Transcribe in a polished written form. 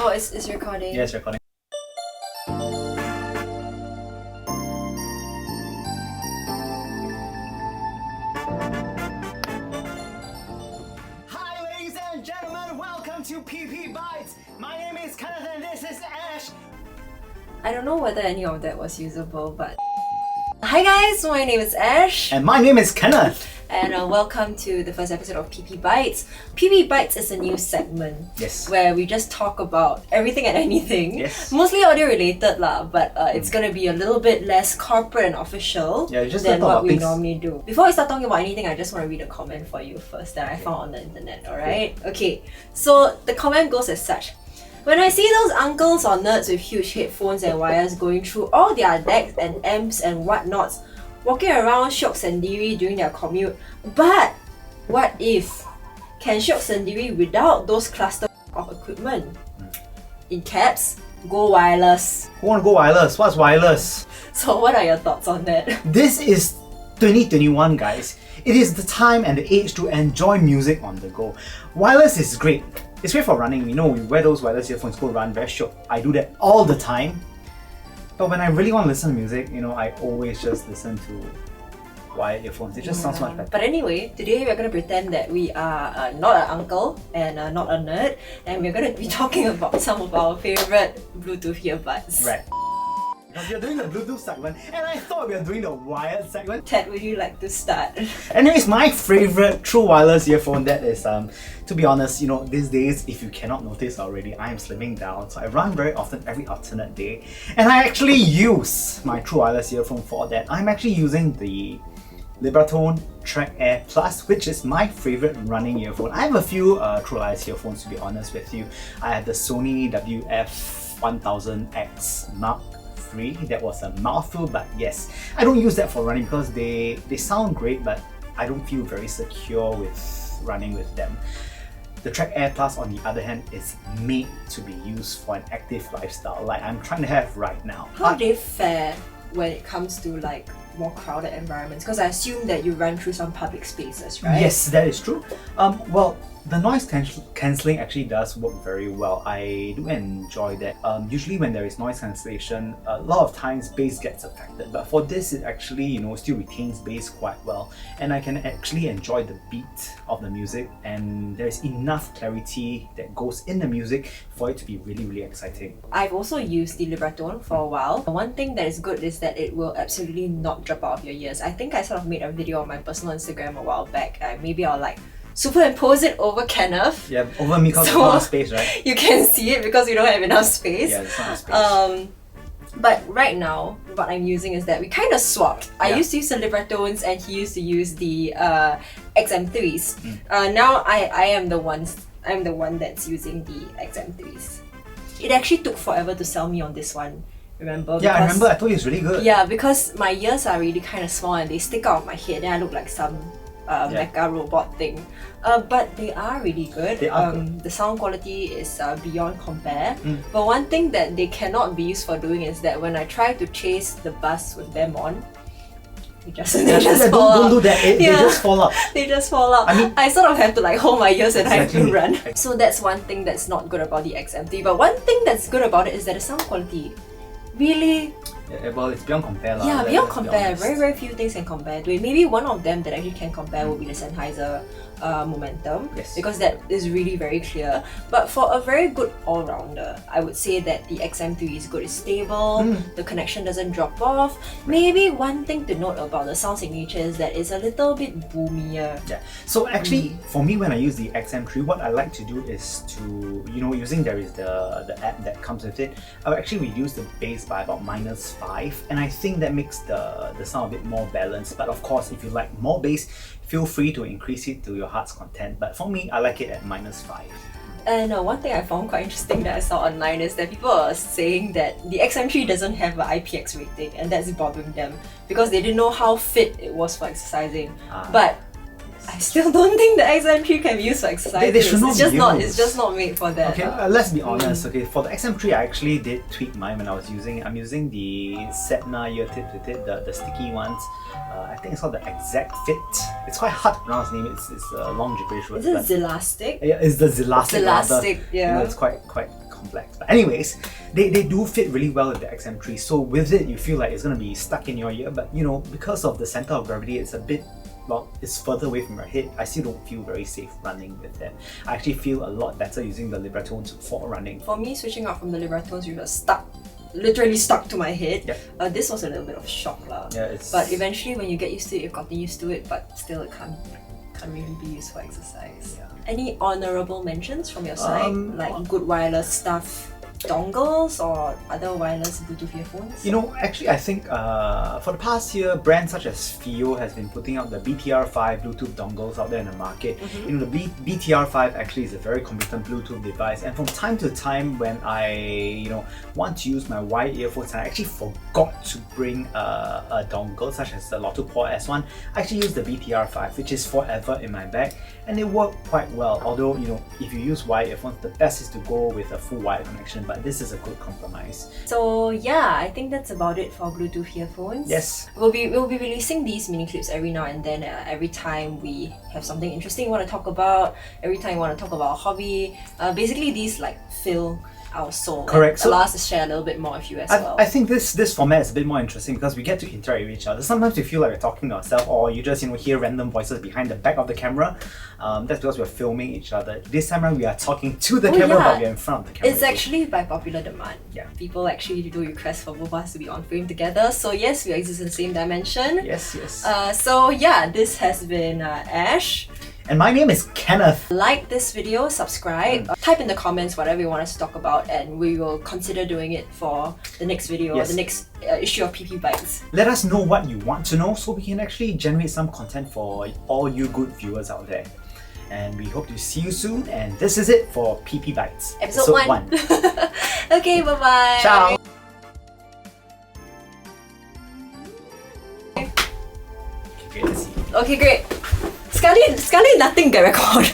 Oh, it's recording. Yeah, it's recording. Hi ladies and gentlemen, welcome to PP Bites. My name is Kenneth and this is Ash. I don't know whether any of that was usable, but... Hi guys, my name is Ash. And my name is Kenneth. And welcome to the first episode of PP Bites. PP Bites is a new segment. Yes. Where we just talk about everything and anything. Yes. Mostly audio related lah, but it's gonna be a little bit less corporate and official than what we normally do. Before we start talking about anything, I just want to read a comment for you first that I found on the internet, alright? Okay, so the comment goes as such. When I see those uncles or nerds with huge headphones and wires going through all their decks and amps and whatnots, walking around Syok Sendiri during their commute, but what if? Can Syok Sendiri without those clusters of equipment? In caps, go wireless. Who want to go wireless? What's wireless? So what are your thoughts on that? This is 2021 guys. It is the time and the age to enjoy music on the go. Wireless is great. It's great for running. You know, we wear those wireless earphones, go run, very short. I do that all the time. But when I really want to listen to music, you know, I always just listen to wired earphones. It just sounds much better. But anyway, today we're going to pretend that we are not an uncle and not a nerd, and we're going to be talking about some of our favorite Bluetooth earbuds. Right. We are doing the Bluetooth segment, and I thought we were doing the wired segment. Ted, would you like to start? Anyways, my favorite true wireless earphone, that is, to be honest, you know, these days, if you cannot notice already, I am slimming down. So I run very often, every alternate day. And I actually use my true wireless earphone for that. I'm actually using the Libratone Track Air Plus, which is my favorite running earphone. I have a few true wireless earphones, to be honest with you. I have the Sony WF-1000X Mark III. That was a mouthful, but yes, I don't use that for running because they sound great, but I don't feel very secure with running with them. The Track Air Plus, on the other hand, is made to be used for an active lifestyle like I'm trying to have right now. How do they fare when it comes to like more crowded environments? Because I assume that you run through some public spaces, right? Yes, that is true. Well, the noise cancelling actually does work very well. I do enjoy that. Usually when there is noise cancellation, a lot of times bass gets affected. But for this, it actually, you know, still retains bass quite well. And I can actually enjoy the beat of the music, and there's enough clarity that goes in the music for it to be really, really exciting. I've also used the Libratone for a while. One thing that is good is that it will absolutely not drop out of your ears. I think I sort of made a video on my personal Instagram a while back. Maybe I'll like superimpose it over Kenneth. Yeah, over me because there's not enough space, right? You can see it because we don't have enough space. Yeah, there's not enough space. But right now, what I'm using is that we kind of swapped. I used to use the Libratones and he used to use the XM3s. Now I'm the one that's using the XM3s. It actually took forever to sell me on this one. Remember? Yeah, I remember. I told you it's really good. Yeah, because my ears are really kind of small and they stick out of my head, and I look like some mecha robot thing. But they are really good. They are good. The sound quality is beyond compare. But one thing that they cannot be used for doing is that when I try to chase the bus with them on, they just fall out. Don't do that. They just fall out. They just fall out. I mean, I sort of have to like hold my ears and I have to run. So that's one thing that's not good about the XM3. But one thing that's good about it is that the sound quality really... Yeah, well, it's beyond compare. Yeah, beyond compare. Very, very few things can compare to it. Maybe one of them that actually can compare will be the Sennheiser Momentum. Yes. Because that is really very clear. But for a very good all-rounder, I would say that the XM3 is good. It's stable, the connection doesn't drop off. Maybe one thing to note about the sound signature is that it's a little bit boomier. Yeah. So actually, for me, when I use the XM3, what I like to do is to, you know, there is the app that comes with it, I'll actually reduce the bass by about -5, and I think that makes the sound a bit more balanced. But of course, if you like more bass, feel free to increase it to your heart's content. But for me, I like it at -5. And one thing I found quite interesting that I saw online is that people are saying that the XM3 doesn't have an IPX rating, and that's bothering them because they didn't know how fit it was for exercising. But I still don't think the XM3 can be used for exercise. They should not it's just be not. used. It's just not made for that. Okay, let's be honest. Okay, for the XM3, I actually did tweak mine when I was using it. I'm using the Sedna ear tips with it, the sticky ones. I think it's called the Exact Fit. It's quite hard to pronounce the name. It's a long gibberish word. Is it Zelastic? Yeah, it's the Zelastic. Zelastic, yeah. You know, it's quite complex. But anyways, they do fit really well with the XM3. So with it, you feel like it's going to be stuck in your ear. But you know, because of the center of gravity, it's a bit, well, it's further away from your head. I still don't feel very safe running with them. I actually feel a lot better using the Libretones for running. For me, switching out from the Libretones, which was stuck, literally stuck to my head. Yep. This was a little bit of shock lah. Yeah, but eventually when you get used to it, you've gotten used to it, but still it can't really be used for exercise. Yeah. Any honorable mentions from your side? Like good wireless stuff? Dongles or other wireless Bluetooth earphones? You know, actually I think for the past year, brands such as Fio has been putting out the BTR5 Bluetooth dongles out there in the market. You know, the BTR5 actually is a very competent Bluetooth device, and from time to time when I want to use my wired earphones and I actually forgot to bring a dongle such as the Lotto Port S1, I actually use the BTR5, which is forever in my bag, and it worked quite well. Although, you know, if you use wired earphones, the best is to go with a full wired connection, but this is a good compromise. So yeah, I think that's about it for Bluetooth earphones. Yes. We'll be releasing these mini clips every now and then, every time we have something interesting we want to talk about, every time we want to talk about a hobby. Basically these like fill our soul. Correct. So allow us to share a little bit more with you as well. I think this format is a bit more interesting because we get to interact with each other. Sometimes we feel like we're talking to ourselves, or you just hear random voices behind the back of the camera. That's because we're filming each other. This time around we are talking to the camera, but we're in front of the camera. It's actually by popular demand. Yeah. People actually do request for both of us to be on frame together. So yes, we exist in the same dimension. Yes. So yeah, this has been Ash. And my name is Kenneth. Like this video, subscribe, type in the comments whatever you want us to talk about, and we will consider doing it for the next video, or the next issue of PP Bites. Let us know what you want to know so we can actually generate some content for all you good viewers out there. And we hope to see you soon, and this is it for PP Bites. Episode 1. Okay, bye-bye. Ciao. Okay, great. Let's see. Okay, great. Sekali nothing get recorded.